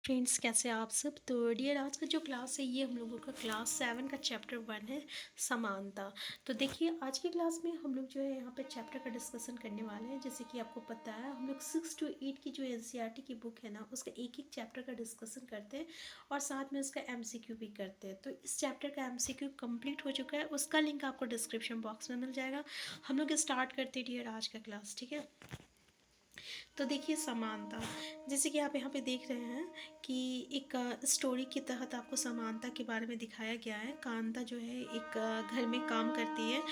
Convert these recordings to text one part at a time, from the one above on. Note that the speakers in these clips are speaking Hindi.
फ्रेंड्स, कैसे हैं आप सब। तो डियर, आज का जो क्लास है ये हम लोगों का क्लास 7 का चैप्टर 1 है, समानता। तो देखिए, आज की क्लास में हम लोग जो है यहाँ पे चैप्टर का डिस्कशन करने वाले हैं। जैसे कि आपको पता है, हम लोग 6 to 8 की जो एनसीईआरटी की बुक है ना, उसका एक एक चैप्टर का डिस्कशन करते हैं और साथ में उसका एमसीक्यू भी करते हैं। तो इस चैप्टर का एमसीक्यू कंप्लीट हो चुका है, उसका लिंक आपको डिस्क्रिप्शन बॉक्स में मिल जाएगा। हम लोग स्टार्ट करते हैं डियर आज का क्लास, ठीक है। तो देखिए, समानता, जैसे कि आप यहाँ पे देख रहे हैं कि एक स्टोरी के तहत आपको समानता के बारे में दिखाया गया है। कांता जो है एक घर में काम करती है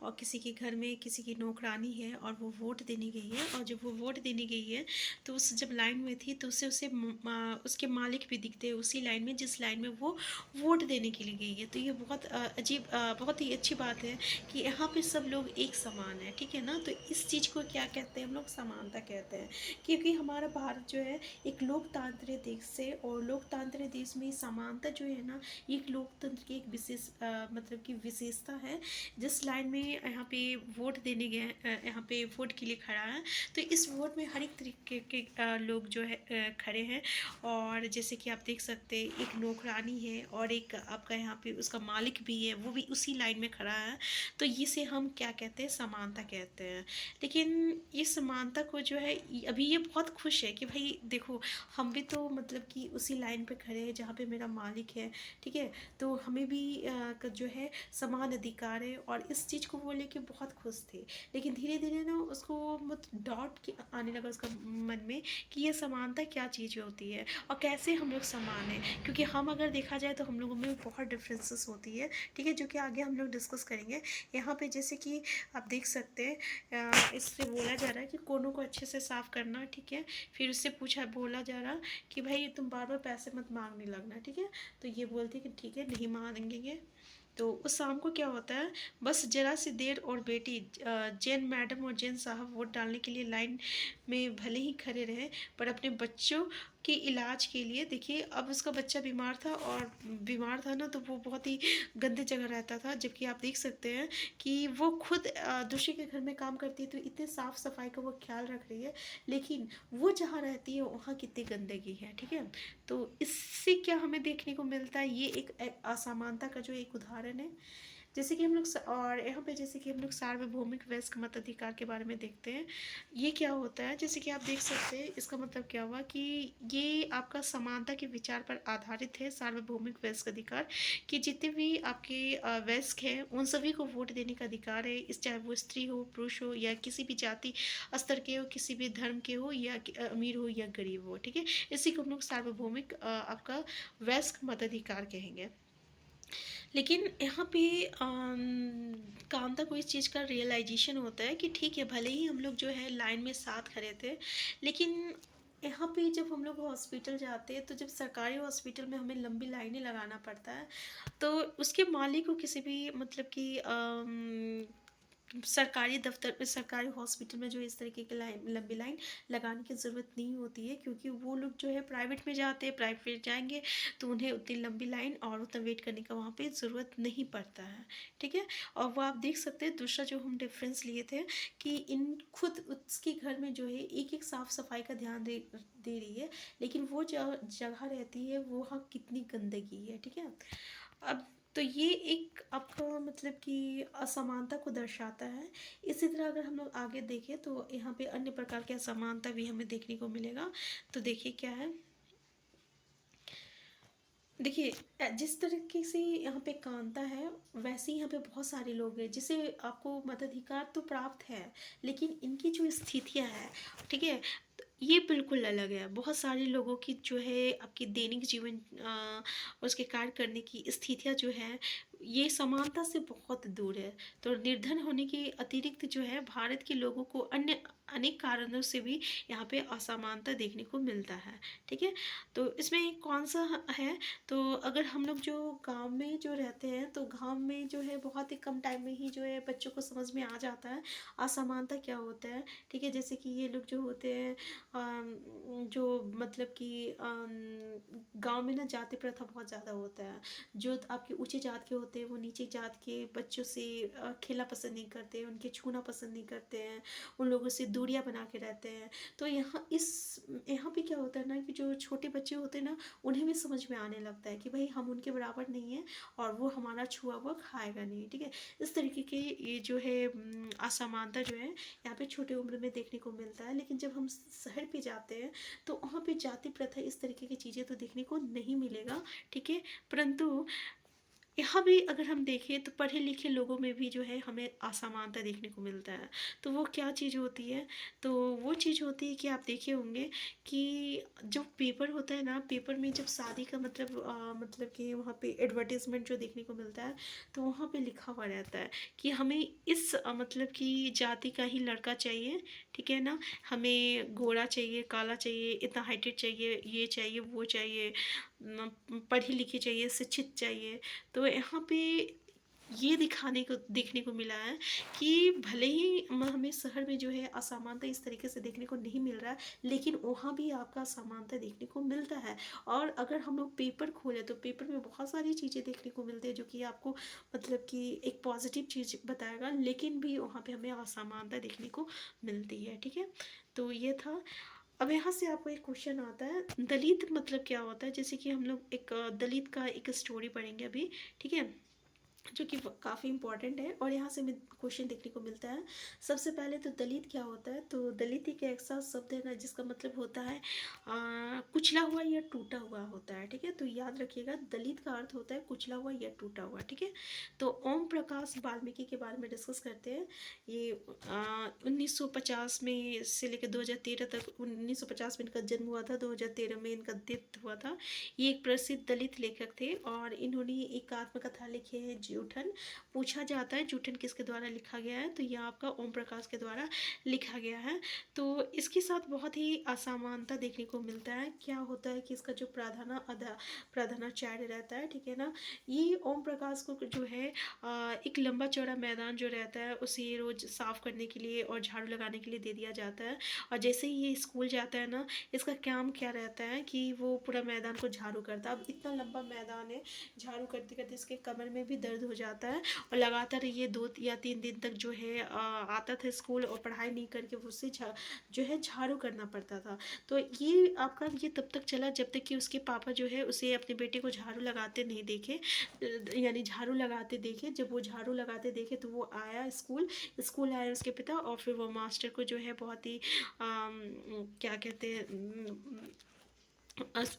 और किसी के घर में किसी की नौकरानी है और वो वोट देने गई है। और जब वो वोट देने गई है तो उस जब लाइन में थी तो उसे उसके मालिक भी दिखते हैं उसी लाइन में जिस लाइन में वो वोट देने के लिए गई है। तो ये बहुत अजीब, बहुत ही अच्छी बात है कि यहाँ पे सब लोग एक समान है, ठीक है ना। तो इस चीज़ को क्या कहते हैं हम लोग, समानता कहते हैं। क्योंकि हमारा भारत जो है एक लोकतांत्रिक देश से, और लोकतांत्रिक देश में समानता जो है ना, एक लोकतंत्र की एक विशेष मतलब कि विशेषता है। जिस लाइन में यहाँ पे वोट देने गए, यहाँ पे वोट के लिए खड़ा है, तो इस वोट में हर एक तरीके के लोग जो है खड़े हैं। और जैसे कि आप देख सकते हैं, एक नौकरानी है और एक आपका यहाँ पे उसका मालिक भी है, वो भी उसी लाइन में खड़ा है। तो इसे हम क्या कहते हैं, समानता कहते हैं। लेकिन ये समानता को जो है, अभी ये बहुत खुश है कि भाई देखो, हम भी तो मतलब कि उसी लाइन पे खड़े हैं जहाँ पे मेरा मालिक है, ठीक है। तो हमें भी जो है समान अधिकार है, और इस चीज़ को वो लेके बहुत खुश थे। लेकिन धीरे धीरे ना उसको मतलब डाउट के आने लगा उसका मन में कि ये समानता क्या चीज़ होती है और कैसे हम लोग समान हैं। क्योंकि हम अगर देखा जाए तो हम लोगों में बहुत डिफरेंसेस होती है, ठीक है, जो कि आगे हम लोग डिस्कस करेंगे। यहाँ पे जैसे कि आप देख सकते हैं, इससे बोला जा रहा है कि कोनों को अच्छे से साफ़ करना, ठीक है। फिर उससे बोला जा रहा कि भाई तुम बार बार पैसे मत मांगने लगना, ठीक है। तो ये बोलती कि ठीक है, नहीं मांगेंगे। तो उस शाम को क्या होता है, बस जरा सी देर और बेटी जैन मैडम और जैन साहब वोट डालने के लिए लाइन में भले ही खड़े रहे, पर अपने बच्चों के इलाज के लिए, देखिए अब उसका बच्चा बीमार था, और बीमार था ना तो वो बहुत ही गंदे जगह रहता था। जबकि आप देख सकते हैं कि वो खुद दूसरे के घर में काम करती है तो इतने साफ़ सफाई का वो ख्याल रख रही है, लेकिन वो जहाँ रहती है वहाँ कितनी गंदगी है, ठीक है। तो इससे क्या हमें देखने को मिलता है, ये एक असमानता का जो एक उदाहरण है। जैसे कि हम लोग और यहाँ पे जैसे कि हम लोग सार्वभौमिक वयस्क मताधिकार के बारे में देखते हैं। ये क्या होता है, जैसे कि आप देख सकते हैं, इसका मतलब क्या हुआ कि ये आपका समानता के विचार पर आधारित है। सार्वभौमिक वयस्क अधिकार कि जितने भी आपके वयस्क हैं उन सभी को वोट देने का अधिकार है, इस चाहे वो स्त्री हो, पुरुष हो, या किसी भी जाति स्तर के हो, किसी भी धर्म के हो, या अमीर हो या गरीब हो, ठीक है। इसी को हम लोग सार्वभौमिक आपका वयस्क मताधिकार कहेंगे। लेकिन यहाँ पे कांता को इस चीज़ का रियलाइजेशन होता है कि ठीक है, भले ही हम लोग जो है लाइन में साथ खड़े थे, लेकिन यहाँ पे जब हम लोग हॉस्पिटल जाते हैं तो जब सरकारी हॉस्पिटल में हमें लंबी लाइनें लगाना पड़ता है, तो उसके मालिक को किसी भी मतलब कि सरकारी दफ्तर में, सरकारी हॉस्पिटल में जो इस तरीके की लाइन, लंबी लाइन लगाने की ज़रूरत नहीं होती है। क्योंकि वो लोग जो है प्राइवेट में जाते हैं, प्राइवेट जाएंगे तो उन्हें उतनी लंबी लाइन और उतना वेट करने का वहाँ पे ज़रूरत नहीं पड़ता है, ठीक है। और वो आप देख सकते हैं, दूसरा जो हम डिफरेंस लिए थे कि इन खुद उसके घर में जो है एक एक साफ़ सफाई का ध्यान दे रही है, लेकिन वो जगह रहती है वो वहाँ कितनी गंदगी है, ठीक है। अब तो ये एक आपका मतलब कि असमानता को दर्शाता है। इसी तरह अगर हम लोग आगे देखें तो यहाँ पे अन्य प्रकार की असमानता भी हमें देखने को मिलेगा। तो देखिए क्या है, देखिए जिस तरीके से यहाँ पे कांता है, वैसे ही यहाँ पे बहुत सारे लोग हैं जिसे आपको मताधिकार तो प्राप्त है, लेकिन इनकी जो स्थितियाँ हैं, ठीक है, तो ये बिल्कुल अलग है। बहुत सारे लोगों की जो है आपकी दैनिक जीवन उसके कार्य करने की स्थितियाँ जो है, ये समानता से बहुत दूर है। तो निर्धन होने के अतिरिक्त जो है भारत के लोगों को अन्य अनेक कारणों से भी यहाँ पे असमानता देखने को मिलता है, ठीक है। तो इसमें कौन सा है, तो अगर हम लोग जो गांव में जो रहते हैं तो गांव में जो है बहुत ही कम टाइम में ही जो है बच्चों को समझ में आ जाता है असमानता क्या होता है, ठीक है। जैसे कि ये लोग जो होते हैं जो मतलब कि गांव में ना जाति प्रथा बहुत ज़्यादा होता है। जो आपके ऊंचे जात के होते हैं वो नीचे जात के बच्चों से खेलना पसंद नहीं करते हैं, उनके छूना पसंद नहीं करते हैं, उन लोगों से दूरियां बना के रहते हैं। तो यहाँ पे क्या होता है ना कि जो छोटे बच्चे होते हैं ना, उन्हें भी समझ में आने लगता है कि भाई हम उनके बराबर नहीं है और वो हमारा छुआ हुआ खाएगा नहीं, ठीक है। इस तरीके के ये जो है असमानता जो है यहाँ पे छोटी उम्र में देखने को मिलता है। लेकिन जब हम शहर पे जाते हैं तो वहाँ पे जाति प्रथा इस तरीके की चीज़ें तो देखने को नहीं मिलेगा, ठीक है। परंतु यहाँ भी अगर हम देखें तो पढ़े लिखे लोगों में भी जो है हमें असमानता देखने को मिलता है। तो वो क्या चीज़ होती है, तो वो चीज़ होती है कि आप देखे होंगे कि जो पेपर होता है ना, पेपर में जब शादी का मतलब कि वहाँ पे एडवर्टीजमेंट जो देखने को मिलता है, तो वहाँ पे लिखा हुआ रहता है कि हमें इस मतलब कि जाति का ही लड़का चाहिए, ठीक है ना। हमें गोरा चाहिए, काला चाहिए, इतना हाइटेड चाहिए, ये चाहिए, वो चाहिए, पढ़ी लिखी चाहिए, शिक्षित चाहिए। तो यहाँ पे ये दिखाने को देखने को मिला है कि भले ही हमें शहर में जो है असमानता इस तरीके से देखने को नहीं मिल रहा है, लेकिन वहाँ भी आपका असमानता देखने को मिलता है। और अगर हम लोग पेपर खोलें तो पेपर में बहुत सारी चीज़ें देखने को मिलती है जो कि आपको मतलब कि एक पॉजिटिव चीज़ बताएगा, लेकिन भी वहाँ पे हमें असमानता देखने को मिलती है, ठीक है। तो ये था। अब यहाँ से आपको एक क्वेश्चन आता है, दलित मतलब क्या होता है। जैसे कि हम लोग एक दलित का एक स्टोरी पढ़ेंगे अभी, ठीक है, जो कि काफ़ी इंपॉर्टेंट है और यहाँ से हमें क्वेश्चन देखने को मिलता है। सबसे पहले तो दलित क्या होता है, तो दलित एक ऐसा शब्द है ना जिसका मतलब होता है कुचला हुआ या टूटा हुआ होता है, ठीक है। तो याद रखिएगा, दलित का अर्थ होता है कुचला हुआ या टूटा हुआ, ठीक है। तो ओम प्रकाश वाल्मीकि के बारे में डिस्कस करते हैं। ये 1950 में से लेकर 2013 तक, 1950 में इनका जन्म हुआ था, 2013 में इनका डेथ हुआ था। ये एक प्रसिद्ध दलित लेखक थे और इन्होंने एक आत्मकथा लिखी है जूठन। पूछा जाता है जूठन किसके द्वारा लिखा गया है, तो यह आपका ओम प्रकाश के द्वारा लिखा गया है। तो इसके साथ बहुत ही असमानता देखने को मिलता है। क्या होता है कि इसका जो प्रधानाचार्य रहता है, ठीक है ना, ये ओम प्रकाश को जो है एक लंबा चौड़ा मैदान जो रहता है उसे रोज साफ करने के लिए और झाड़ू लगाने के लिए दे दिया जाता है। और जैसे ही ये स्कूल जाता है ना, इसका काम क्या रहता है कि वो पूरा मैदान को झाड़ू करता है। अब इतना लंबा मैदान है, झाड़ू करते करते इसके कमर में भी दर्द हो जाता है और लगातार ये 2 या 3 दिन तक जो है आता था स्कूल और पढ़ाई नहीं करके उससे जो है झाड़ू करना पड़ता था। तो ये आपका ये तब तक चला जब तक कि उसके पापा जो है उसे अपने बेटे को झाड़ू लगाते नहीं देखे, यानी झाड़ू लगाते देखे। जब वो झाड़ू लगाते देखे तो वो आया स्कूल आया उसके पिता, और फिर वो मास्टर को जो है बहुत ही क्या कहते हैं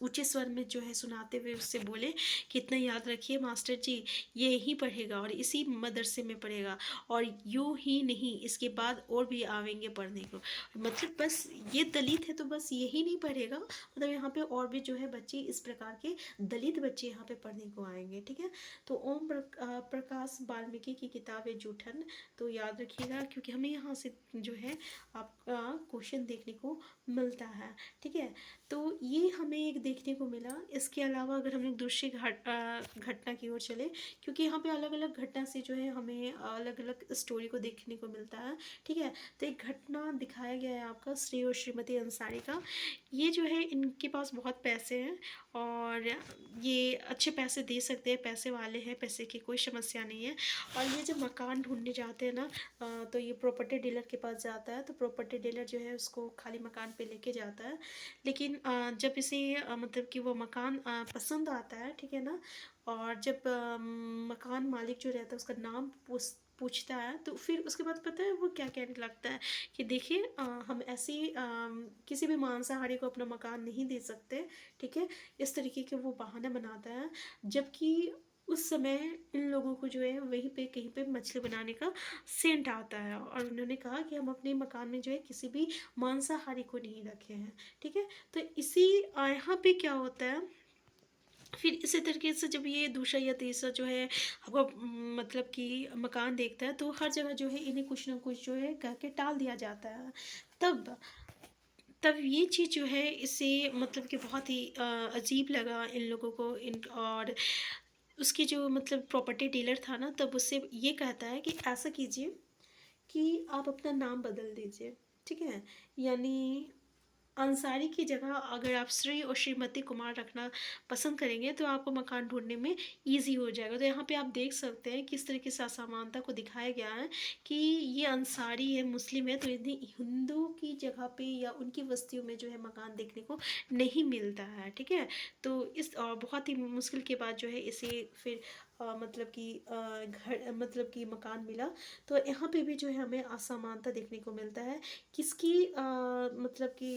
ऊंचे स्वर में जो है सुनाते हुए उससे बोले कि इतना याद रखिए मास्टर जी, ये ही पढ़ेगा और इसी मदरसे में पढ़ेगा और यूं ही नहीं, इसके बाद और भी आवेंगे पढ़ने को। मतलब बस ये दलित है तो बस यही नहीं पढ़ेगा, मतलब यहाँ पे और भी जो है बच्चे इस प्रकार के दलित बच्चे यहाँ पे पढ़ने को आएंगे, ठीक है। तो ओम प्रकाश वाल्मीकि की किताब है जूठन, तो याद रखिएगा क्योंकि हमें यहाँ से जो है आपका क्वेश्चन देखने को मिलता है, ठीक है। तो ये हमें एक देखने को मिला। इसके अलावा अगर हम लोग दूसरी घटना की ओर चले, क्योंकि यहाँ पे अलग अलग घटना से जो है हमें अलग अलग स्टोरी को देखने को मिलता है, ठीक है। तो एक घटना दिखाया गया है आपका श्री और श्रीमती अंसारी का। ये जो है इनके पास बहुत पैसे हैं और ये अच्छे पैसे दे सकते हैं, पैसे वाले हैं, पैसे की कोई समस्या नहीं है। और ये जब मकान ढूंढने जाते हैं ना, तो ये प्रॉपर्टी डीलर के पास जाता है, तो प्रॉपर्टी डीलर जो है उसको खाली मकान पे लेके जाता है। लेकिन जब इसे मतलब कि वो मकान पसंद आता है, ठीक है ना, और जब मकान मालिक जो रहता है उसका नाम पूछता है, तो फिर उसके बाद पता है वो क्या कहने लगता है कि देखिए हम ऐसी किसी भी मांसाहारी को अपना मकान नहीं दे सकते, ठीक है। इस तरीके के वो बहाना बनाता है, जबकि उस समय इन लोगों को जो है वहीं पे कहीं पे मछली बनाने का सेंट आता है और उन्होंने कहा कि हम अपने मकान में जो है किसी भी मांसाहारी को नहीं रखे हैं, ठीक है। तो इसी यहाँ पे क्या होता है, फिर इसी तरीके से जब ये दूसरा या तीसरा जो है आपका मतलब कि मकान देखता है, तो हर जगह जो है इन्हें कुछ ना कुछ जो है कह के टाल दिया जाता है। तब तब ये चीज़ जो है इससे मतलब कि बहुत ही अजीब लगा इन लोगों को। इन और उसकी जो मतलब प्रॉपर्टी डीलर था ना, तब उससे ये कहता है कि ऐसा कीजिए कि आप अपना नाम बदल दीजिए, ठीक है। यानी अंसारी की जगह अगर आप श्री और श्रीमती कुमार रखना पसंद करेंगे तो आपको मकान ढूंढने में ईजी हो जाएगा। तो यहाँ पे आप देख सकते हैं किस तरीके से असमानता को दिखाया गया है कि ये अंसारी है, मुस्लिम है, तो इन्हें हिंदू की जगह पे या उनकी बस्तियों में जो है मकान देखने को नहीं मिलता है। ठीक है, तो इस बहुत ही मुश्किल के बाद जो है इसे फिर मतलब कि घर मतलब कि मकान मिला। तो यहाँ पे भी जो है हमें असमानता देखने को मिलता है। किसकी मतलब कि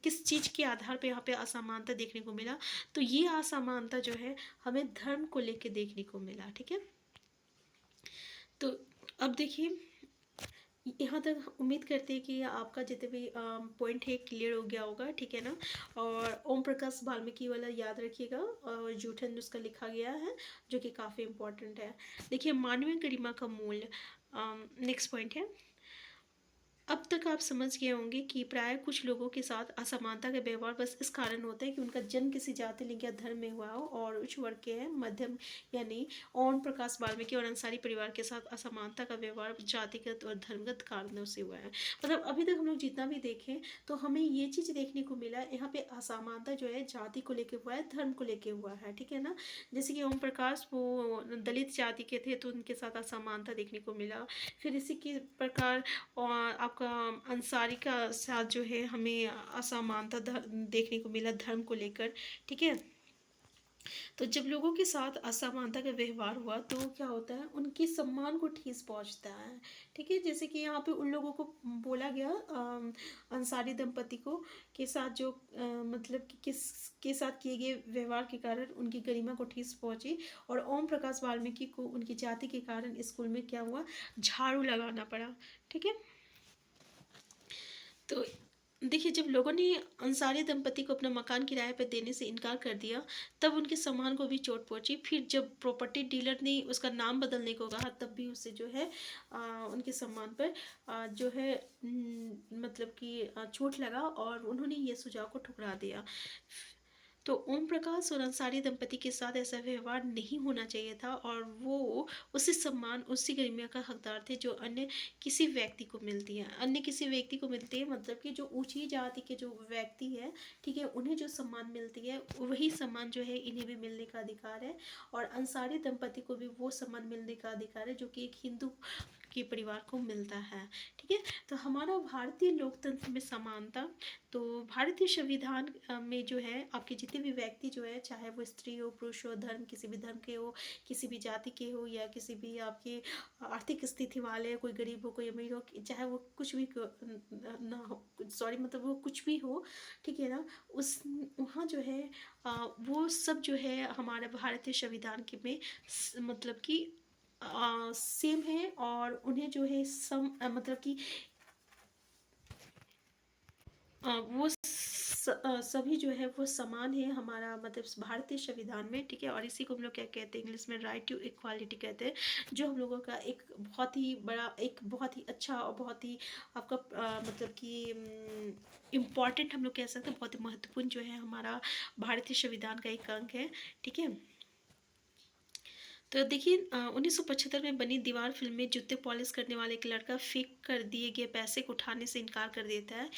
किस चीज़ के आधार पे यहाँ पे असमानता देखने को मिला, तो ये असमानता जो है हमें धर्म को लेके देखने को मिला। ठीक है, तो अब देखिए यहाँ तक उम्मीद करते हैं कि आपका जितने भी पॉइंट है क्लियर हो गया होगा। ठीक है ना, और ओम प्रकाश वाल्मीकि वाला याद रखिएगा, और जूठन उसका लिखा गया है जो कि काफ़ी इम्पोर्टेंट है। देखिए मानवीय गरिमा का मूल्य, नेक्स्ट पॉइंट है। अब तक आप समझ गए होंगे कि प्राय कुछ लोगों के साथ असमानता का व्यवहार बस इस कारण होता है कि उनका जन्म किसी जाति, लिंग या धर्म में हुआ हो और उच्च वर्ग के हैं, मध्यम यानी ओम प्रकाश वाल्मीकि और अंसारी परिवार के साथ असमानता का व्यवहार जातिगत और धर्मगत कारणों से हुआ है। मतलब अभी तक हम लोग जितना भी देखें तो हमें ये चीज़ देखने को मिला, यहाँ पे असमानता जो है जाति को लेके हुआ है, धर्म को लेके हुआ है। ठीक है ना, जैसे कि ओम प्रकाश वो दलित जाति के थे तो उनके साथ असमानता देखने को मिला। फिर इसी के प्रकार और आपका अंसारी का साथ जो है हमें असमानता देखने को मिला धर्म को लेकर। ठीक है, तो जब लोगों के साथ असमानता का व्यवहार हुआ तो क्या होता है, उनके सम्मान को ठेस पहुंचता है। ठीक है, जैसे कि यहाँ पे उन लोगों को बोला गया अंसारी दंपति को के साथ जो मतलब कि किस के साथ किए गए व्यवहार के कारण उनकी गरिमा को ठेस पहुंची, और ओम प्रकाश वाल्मीकि को उनकी जाति के कारण स्कूल में क्या हुआ, झाड़ू लगाना पड़ा। ठीक है, तो देखिए जब लोगों ने अंसारी दंपति को अपना मकान किराए पर देने से इनकार कर दिया तब उनके सम्मान को भी चोट पहुंची। फिर जब प्रॉपर्टी डीलर ने उसका नाम बदलने को कहा तब भी उसे जो है उनके सम्मान पर जो है मतलब कि चोट लगा और उन्होंने ये सुझाव को ठुकरा दिया। तो ओम प्रकाश और अंसारी दंपति के साथ ऐसा व्यवहार नहीं होना चाहिए था और वो उसी सम्मान उसी गरिमा का हकदार थे जो अन्य किसी व्यक्ति को मिलती है। अन्य किसी व्यक्ति को मिलती है मतलब कि जो ऊंची जाति के जो व्यक्ति है, ठीक है, उन्हें जो सम्मान मिलती है वही सम्मान जो है इन्हें भी मिलने का अधिकार है, और अंसारी दंपति को भी वो सम्मान मिलने का अधिकार है जो कि एक हिंदू के परिवार को मिलता है। ठीक है, तो हमारा भारतीय लोकतंत्र में समानता, तो भारतीय संविधान में जो है आपके जितने भी व्यक्ति जो है चाहे वो स्त्री हो, पुरुष हो, धर्म किसी भी धर्म के हो, किसी भी जाति के हो, या किसी भी आपकी आर्थिक स्थिति वाले, कोई गरीब हो कोई अमीर हो, चाहे वो कुछ भी ना हो, सॉरी मतलब वो कुछ भी हो, ठीक है ना, उस वहाँ जो है वो सब जो है हमारे भारतीय संविधान के में मतलब कि सेम है, और उन्हें जो है सम मतलब कि वो सभी जो है वो समान है हमारा मतलब भारतीय संविधान में। ठीक है, और इसी को हम लोग क्या कहते हैं इंग्लिश में, राइट टू इक्वालिटी कहते हैं, जो हम लोगों का एक बहुत ही बड़ा, एक बहुत ही अच्छा और बहुत ही आपका मतलब कि इम्पॉर्टेंट हम लोग कह सकते हैं, बहुत ही महत्वपूर्ण जो है हमारा भारतीय संविधान का एक अंग है। ठीक है, तो देखिए 1975 में बनी दीवार फिल्म में जूते पॉलिश करने वाले एक लड़का फेंक कर दिए गए पैसे को उठाने से इनकार कर देता है,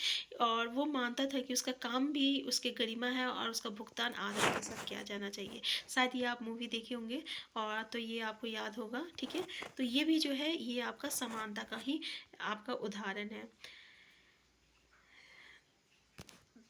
और वो मानता था कि उसका काम भी उसके गरिमा है और उसका भुगतान आदर के साथ किया जाना चाहिए। शायद ये आप मूवी देखे होंगे और तो ये आपको याद होगा। ठीक है, तो ये भी जो है ये आपका समानता का ही आपका उदाहरण है।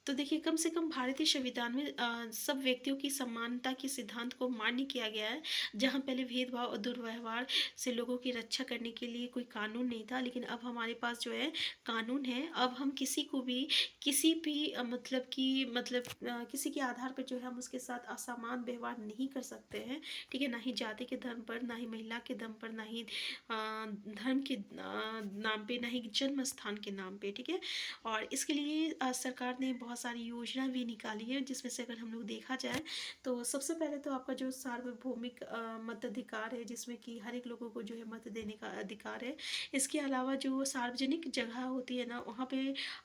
तो देखिए कम से कम भारतीय संविधान में सब व्यक्तियों की समानता के सिद्धांत को मान्य किया गया है, जहां पहले भेदभाव और दुर्व्यवहार से लोगों की रक्षा करने के लिए कोई कानून नहीं था, लेकिन अब हमारे पास जो है कानून है। अब हम किसी को भी किसी भी मतलब कि मतलब किसी के आधार पर जो है हम उसके साथ असमान व्यवहार नहीं कर सकते हैं। ठीक है, ना ही जाति के धर्म पर, ना ही महिला के दम पर, ना ही धर्म के नाम पे, ना ही जन्म स्थान के नाम पे। ठीक है, और इसके लिए सरकार ने बहुत सारी योजना भी निकाली है, जिसमें से अगर हम लोग देखा जाए तो सबसे पहले तो आपका जो सार्वभौमिक मताधिकार है, जिसमें कि हर एक लोगों को जो है मत देने का अधिकार है। इसके अलावा जो सार्वजनिक जगह होती है ना, वहाँ पे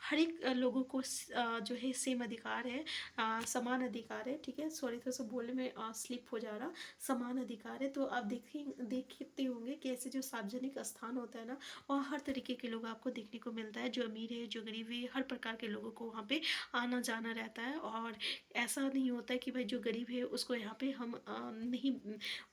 हर एक लोगों को जो है सेम अधिकार है, समान अधिकार है। ठीक है, सॉरी थोड़ा सा बोलने में स्लिप हो जा रहा, समान अधिकार है। तो आप देखते होंगे कि ऐसे जो सार्वजनिक स्थान होता है ना, वहाँ हर तरीके के लोग आपको देखने को मिलता है, जो अमीर है, जो गरीब है, हर प्रकार के लोगों को वहाँ पे आना जाना रहता है। और ऐसा नहीं होता है कि भाई जो गरीब है उसको यहाँ पे हम नहीं,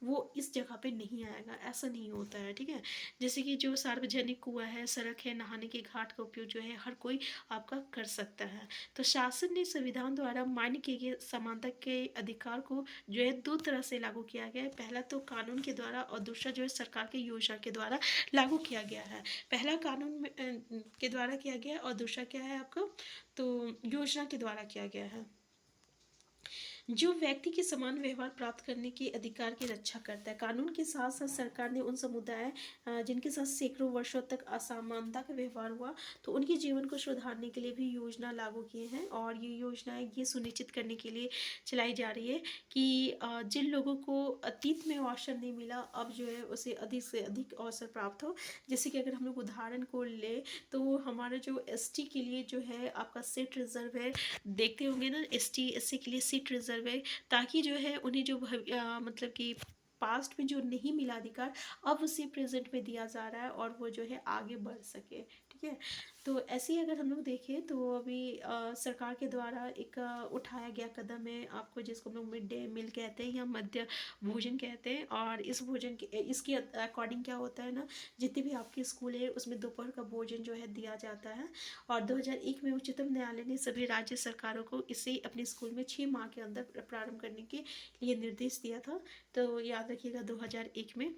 वो इस जगह पे नहीं आएगा, ऐसा नहीं होता है, ठीक है। जैसे कि जो सार्वजनिक कुआं है, सड़क है, नहाने के घाट का उपयोग जो है हर कोई आपका कर सकता है। तो शासन ने संविधान द्वारा मान्य किए गए समानता के अधिकार को जो है दो तरह से लागू किया गया है। पहला तो कानून के द्वारा और दूसरा जो है सरकार की योजना के द्वारा लागू किया गया है। पहला कानून के द्वारा किया गया और दूसरा क्या है आपका, तो योजना के द्वारा किया गया है। जो व्यक्ति के समान व्यवहार प्राप्त करने के अधिकार की रक्षा करता है। कानून के साथ साथ सरकार ने उन समुदाय जिनके साथ सैकड़ों वर्षों तक असमानता का व्यवहार हुआ, तो उनके जीवन को सुधारने के लिए भी योजना लागू किए हैं। और ये योजनाएं ये सुनिश्चित करने के लिए चलाई जा रही है कि जिन लोगों को अतीत में अवसर नहीं मिला, अब जो है उसे अधिक से अधिक अवसर प्राप्त हो। जैसे कि अगर हम लोग उदाहरण को ले, तो हमारा जो एसटी के लिए जो है आपका सीट रिजर्व है, देखते होंगे ना, एसटी एससी के लिए सीट रिजर्व है, ताकि जो है उन्हें जो मतलब कि पास्ट में जो नहीं मिला अधिकार, अब उसे प्रेजेंट में दिया जा रहा है और वो जो है आगे बढ़ सके, ठीक है। तो ऐसे ही अगर हम लोग देखें तो अभी सरकार के द्वारा एक उठाया गया कदम है, आपको जिसको हम लोग मिड डे मील कहते हैं या मध्य भोजन कहते हैं। और इस भोजन के इसके अकॉर्डिंग क्या होता है ना, जितने भी आपके स्कूल है उसमें दोपहर का भोजन जो है दिया जाता है। और 2001 में उच्चतम न्यायालय ने सभी राज्य सरकारों को इसे अपने स्कूल में 6 माह के अंदर प्रारंभ करने के लिए निर्देश दिया था। तो याद रखिएगा 2001 में।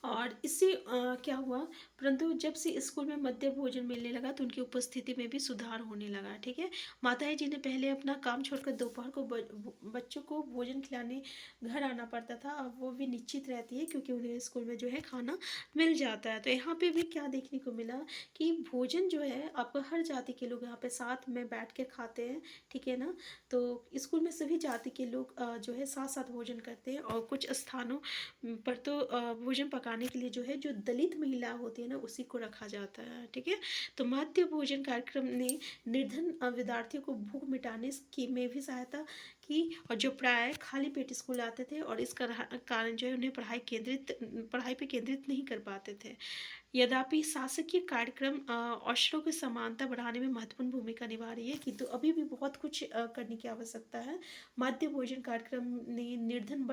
और इससे क्या हुआ, परंतु जब से स्कूल में मध्य भोजन मिलने लगा तो उनकी उपस्थिति में भी सुधार होने लगा, ठीक है। माताएं जिन्हें पहले अपना काम छोड़कर दोपहर को बच्चों को भोजन खिलाने घर आना पड़ता था, अब वो भी निश्चित रहती है क्योंकि उन्हें स्कूल में जो है खाना मिल जाता है। तो यहाँ पे भी क्या देखने को मिला कि भोजन जो है आपको हर जाति के लोग यहाँ पे साथ में बैठ के खाते हैं, ठीक है ना। तो स्कूल में सभी जाति के लोग जो है साथ साथ भोजन करते हैं। और कुछ स्थानों पर तो भोजन पकाने के लिए जो है जो दलित महिला होती है ना उसी को रखा जाता है, ठीक है। तो मध्य भोजन कार्यक्रम ने निर्धन विद्यार्थियों को भूख मिटाने की में भी सहायता की, और जो प्राय खाली पेट स्कूल आते थे और इस कारण जो है उन्हें पढ़ाई पे केंद्रित नहीं कर पाते थे। यद्यपि शासकीय कार्यक्रम अवसरों की समानता बढ़ाने में महत्वपूर्ण भूमिका निभा रही है, किंतु अभी भी बहुत कुछ करने की आवश्यकता है। मध्य भोजन कार्यक्रम ने निर्धन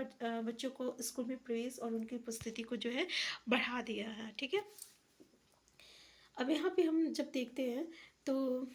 बच्चों को स्कूल में प्रवेश और उनकी उपस्थिति को जो है बढ़ा दिया है, ठीक है। अब यहाँ पे हम जब देखते हैं तो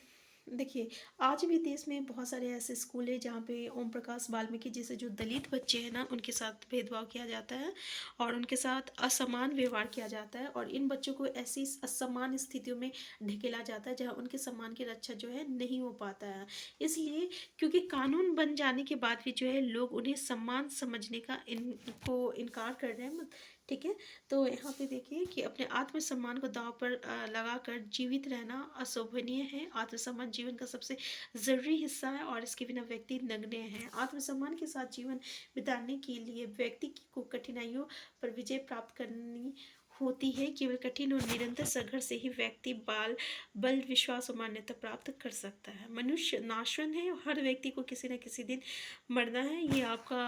देखिए, आज भी देश में बहुत सारे ऐसे स्कूल हैं जहाँ पे ओम प्रकाश वाल्मीकि जैसे जो दलित बच्चे हैं ना उनके साथ भेदभाव किया जाता है और उनके साथ असमान व्यवहार किया जाता है। और इन बच्चों को ऐसी असमान स्थितियों में ढकेला जाता है जहाँ उनके सम्मान की रक्षा जो है नहीं हो पाता है। इसलिए क्योंकि कानून बन जाने के बाद भी जो है लोग उन्हें सम्मान समझने का इनको इनकार कर रहे हैं, ठीक है। तो यहाँ पे देखिए कि अपने आत्मसम्मान को दांव पर लगाकर जीवित रहना अशोभनीय है। आत्मसम्मान जीवन का सबसे ज़रूरी हिस्सा है और इसके बिना व्यक्ति नगण्य है। आत्मसम्मान के साथ जीवन बिताने के लिए व्यक्ति को कठिनाइयों पर विजय प्राप्त करनी होती है। केवल कठिन और निरंतर संघर्ष से ही व्यक्ति बल विश्वास और मान्यता प्राप्त कर सकता है। मनुष्य नाशवान है, हर व्यक्ति को किसी न किसी दिन मरना है। ये आपका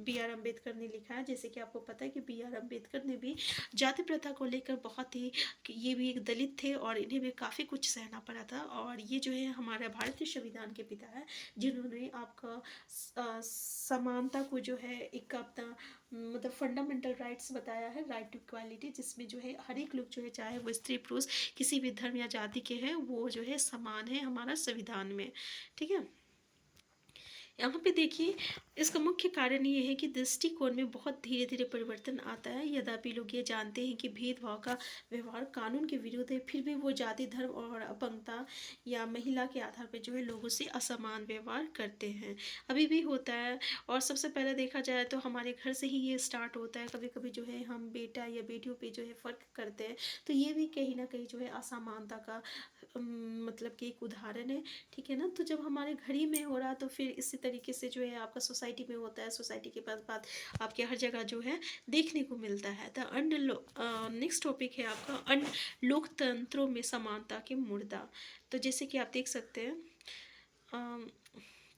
B.R. अम्बेडकर ने लिखा है। जैसे कि आपको पता है कि B.R. अम्बेडकर ने भी जाति प्रथा को लेकर बहुत ही, ये भी एक दलित थे और इन्हें भी काफ़ी कुछ सहना पड़ा था। और ये जो है हमारे भारतीय संविधान के पिता है जिन्होंने आपका समानता को जो है एक अपना मतलब फंडामेंटल राइट्स बताया है, राइट टू इक्वालिटी, जिसमें जो है हर एक लोग जो है चाहे वो स्त्री पुरुष किसी भी धर्म या जाति के हैं वो जो है समान है हमारा संविधान में, ठीक है। यहाँ पे देखिए इसका मुख्य कारण ये है कि दृष्टिकोण में बहुत धीरे धीरे परिवर्तन आता है। यद्यपि लोग ये जानते हैं कि भेदभाव का व्यवहार कानून के विरुद्ध है, फिर भी वो जाति धर्म और अपंगता या महिला के आधार पर जो है लोगों से असमान व्यवहार करते हैं, अभी भी होता है। और सबसे पहले देखा जाए तो हमारे घर से ही ये स्टार्ट होता है। कभी कभी जो है हम बेटा या बेटियों पे जो है फ़र्क करते हैं, तो ये भी कहीं ना कहीं जो है असमानता का मतलब कि एक उदाहरण है, ठीक है ना। तो जब हमारे घर ही में हो रहा तो फिर इसी तरीके से जो है आपका सोसाइटी में होता है, सोसाइटी के पास बात आपके हर जगह जो है देखने को मिलता है। तो नेक्स्ट टॉपिक है आपका अन्य लोकतंत्रों में समानता के मुर्दा। तो जैसे कि आप देख सकते हैं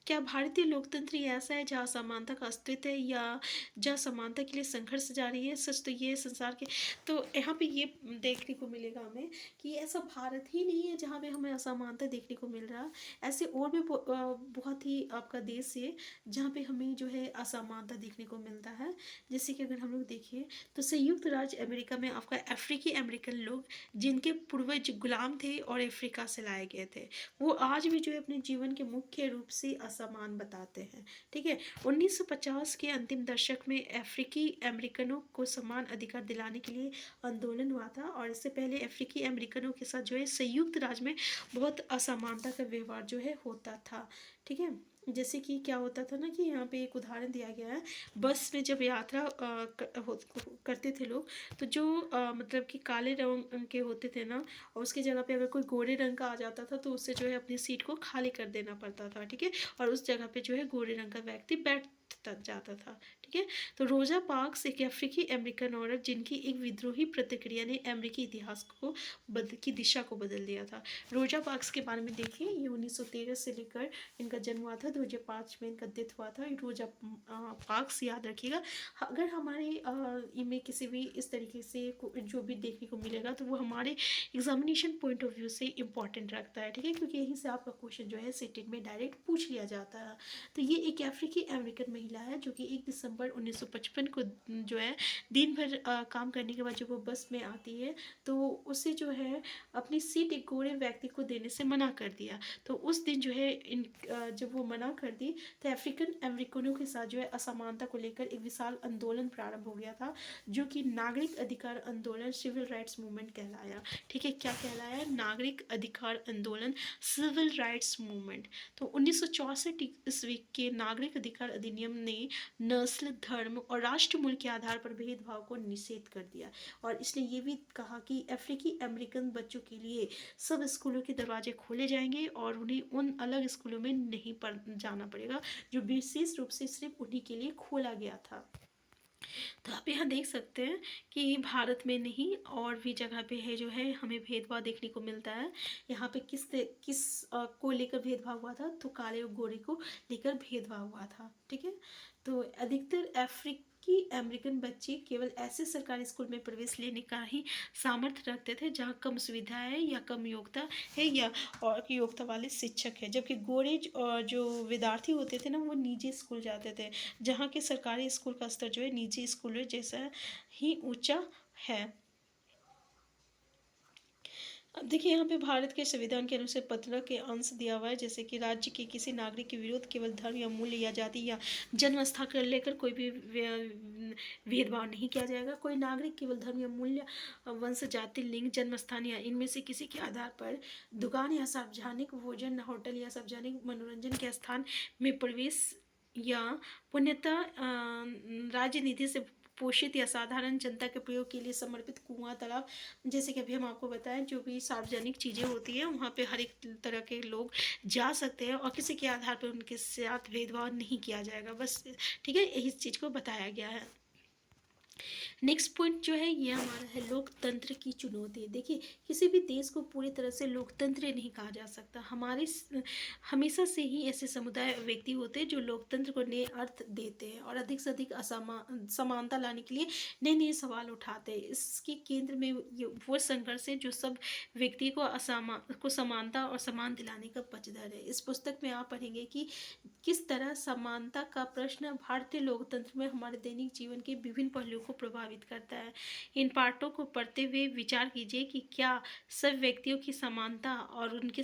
क्या भारतीय लोकतंत्र ही ऐसा है जहाँ समानता का अस्तित्व है या जहाँ समानता के लिए संघर्ष जारी है? सच तो ये संसार के, तो यहाँ पे ये देखने को मिलेगा हमें कि ऐसा भारत ही नहीं है जहाँ पे हमें असमानता देखने को मिल रहा। ऐसे और भी बहुत ही आपका देश है जहाँ पे हमें जो है असमानता देखने को मिलता है। जैसे कि अगर हम लोग देखें तो संयुक्त राज्य अमेरिका में आपका अफ्रीकी अमेरिकन लोग जिनके पूर्वज गुलाम थे और अफ्रीका से लाए गए थे, वो आज भी जो है अपने जीवन के मुख्य रूप से असमान बताते हैं। ठीक है, 1950 के अंतिम दशक में अफ्रीकी अमेरिकनों को समान अधिकार दिलाने के लिए आंदोलन हुआ था, और इससे पहले अफ्रीकी अमेरिकनों के साथ जो है संयुक्त राज्य में बहुत असमानता का व्यवहार जो है होता था। ठीक है, जैसे कि क्या होता था ना कि यहाँ पे एक उदाहरण दिया गया है, बस में जब यात्रा करते थे लोग, तो जो मतलब कि काले रंग के होते थे ना, और उसकी जगह पे अगर कोई गोरे रंग का आ जाता था तो उससे जो है अपनी सीट को खाली कर देना पड़ता था। ठीक है, और उस जगह पे जो है गोरे रंग का व्यक्ति बैठ जाता था। ठीक है, तो रोजा पार्क्स एक अफ्रीकी अमेरिकन औरत जिनकी एक विद्रोही प्रतिक्रिया ने अमेरिकी इतिहास को की दिशा को बदल दिया था। रोजा पार्क्स के बारे में देखिए, ये 1913 से लेकर इनका जन्म हुआ था, 2005 में इनका डेथ हुआ था। रोजा पार्क्स याद रखिएगा। अगर हमारे इनमें किसी भी इस तरीके से जो भी देखने को मिलेगा तो वो हमारे एग्जामिनेशन पॉइंट ऑफ व्यू से इम्पॉर्टेंट रखता है। ठीक है, क्योंकि यहीं से आपका क्वेश्चन जो है सिटिंग में डायरेक्ट पूछ लिया जाता है। तो ये एक अफ्रीकी अमेरिकन महिला है जो कि 1 दिसंबर 1955 को जो है दिन भर काम करने के बाद जब वो बस में आती है तो उसे जो है अपनी सीट एक गोरे व्यक्ति को देने से मना कर दिया। तो उस दिन जो है जब वो मना कर दी तो अफ्रीकन अमेरिकनों के साथ जो है असमानता को लेकर एक विशाल आंदोलन प्रारंभ हो गया था, जो कि नागरिक अधिकार आंदोलन, सिविल राइट्स मूवमेंट कहलाया। ठीक है, क्या कहलाया? नागरिक अधिकार आंदोलन, सिविल राइट्स मूवमेंट। तो 1964 ईस्वी के नागरिक अधिकार अधिनियम ने नस्ल, धर्म और राष्ट्र मूल के आधार पर भेदभाव को निषेध कर दिया, और इसने ये भी कहा कि अफ्रीकी अमेरिकन बच्चों के लिए सब स्कूलों के दरवाजे खोले जाएंगे और उन्हें उन अलग स्कूलों में नहीं जाना पड़ेगा जो विशेष रूप से सिर्फ उन्हीं के लिए खोला गया था। तो आप यहाँ देख सकते हैं कि भारत में नहीं और भी जगह पे है जो है हमें भेदभाव देखने को मिलता है। यहाँ पे किस को लेकर भेदभाव हुआ था? तो काले और गोरे को लेकर भेदभाव हुआ था। ठीक है, तो अधिकतर अफ्रीकी अमेरिकन बच्चे केवल ऐसे सरकारी स्कूल में प्रवेश लेने का ही सामर्थ्य रखते थे जहाँ कम सुविधा है या कम योग्यता है या और योग्यता वाले शिक्षक है, जबकि गोरे जो विद्यार्थी होते थे ना वो निजी स्कूल जाते थे, जहाँ के सरकारी स्कूल का स्तर जो है निजी स्कूल जैसा ही ऊंचा है। अब देखिए यहाँ पे भारत के संविधान के अनुसार 15 के अंश दिया हुआ है, जैसे कि राज्य के किसी नागरिक के विरुद्ध केवल धर्म या मूल्य या जाति या जन्म स्थान को लेकर कोई भी भेदभाव नहीं किया जाएगा। कोई नागरिक केवल धर्म या मूल्य, वंश, जाति, लिंग, जन्म स्थान या इनमें से किसी के आधार पर दुकान या सार्वजनिक भोजन, होटल या सार्वजनिक मनोरंजन के स्थान में प्रवेश या पुण्यता राजनीति से पोषित या साधारण जनता के प्रयोग के लिए समर्पित कुआं, तालाब, जैसे कि अभी हम आपको बताएं जो भी सार्वजनिक चीज़ें होती हैं वहाँ पे हर एक तरह के लोग जा सकते हैं और किसी के आधार पर उनके साथ भेदभाव नहीं किया जाएगा। बस ठीक है, यही चीज़ को बताया गया है। नेक्स्ट पॉइंट जो है ये हमारा है लोकतंत्र की चुनौती। देखिए किसी भी देश को पूरी तरह से लोकतंत्र नहीं कहा जा सकता। हमारे हमेशा से ही ऐसे समुदाय व्यक्ति होते हैं जो लोकतंत्र को नए अर्थ देते हैं और अधिक से अधिक समानता लाने के लिए नए नए सवाल उठाते हैं। इसके केंद्र में वो संघर्ष है जो सब व्यक्ति को समानता और समान दिलाने का पक्षधर है। इस पुस्तक में आप पढ़ेंगे कि किस तरह समानता का प्रश्न भारतीय लोकतंत्र में हमारे दैनिक जीवन के विभिन्न पहलुओं को प्रभावित करता है। इन पाठों को पढ़ते हुए विचार कीजिए कि क्या सब व्यक्तियों की समानता और उनके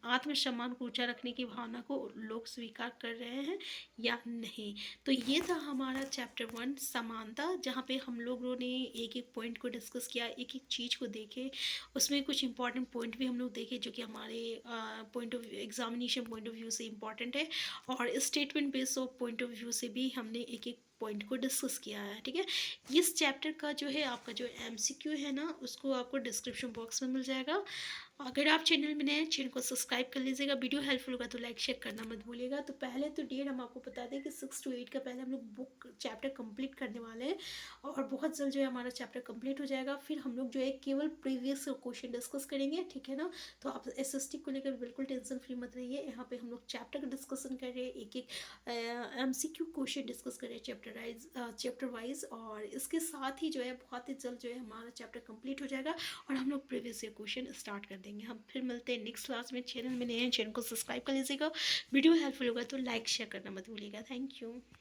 आत्मसम्मान को ऊंचा रखने की भावना को लोग स्वीकार कर रहे हैं या नहीं। तो ये था हमारा चैप्टर 1 समानता, जहाँ पे हम लोगों ने एक एक पॉइंट को डिस्कस किया, एक एक चीज़ को देखे, उसमें कुछ इंपॉर्टेंट पॉइंट भी हम लोग देखे जो कि हमारे point of examination point of view से इम्पॉर्टेंट है, और statement based of point of view से भी हमने एक एक पॉइंट को डिस्कस किया है। ठीक है, इस चैप्टर का जो है आपका जो एमसीक्यू है ना उसको आपको डिस्क्रिप्शन बॉक्स में मिल जाएगा, अगर आप चैनल में नए हैं, चैनल को सब्सक्राइब कर लीजिएगा। वीडियो हेल्पफुल होगा तो लाइक शेयर करना मत भूलिएगा। तो पहले तो डेट हम आपको बता दें कि 6 to 8 का पहले हम लोग बुक चैप्टर कंप्लीट करने वाले हैं और बहुत जल्द जो है हमारा चैप्टर कंप्लीट हो जाएगा। फिर हम लोग जो है केवल प्रीवियस क्वेश्चन डिस्कस करेंगे, ठीक है ना। तो आप एसएसटी को लेकर बिल्कुल टेंशन फ्री मत रहिए। यहाँ पे हम लोग चैप्टर का डिस्कशन कर रहे हैं, एक एक एमसीक्यू क्वेश्चन डिस्कस कर रहे हैं चैप्टर वाइज। और इसके साथ ही जो है बहुत ही जल्द जो है हमारा चैप्टर कंप्लीट हो जाएगा और हम लोग प्रीवियस ईयर क्वेश्चन स्टार्ट कर देंगे। हम फिर मिलते हैं नेक्स्ट क्लास में। चैनल में नए हैं, चैनल को सब्सक्राइब कर लीजिएगा। वीडियो हेल्पफुल होगा तो लाइक शेयर करना मत भूलिएगा। Thank you.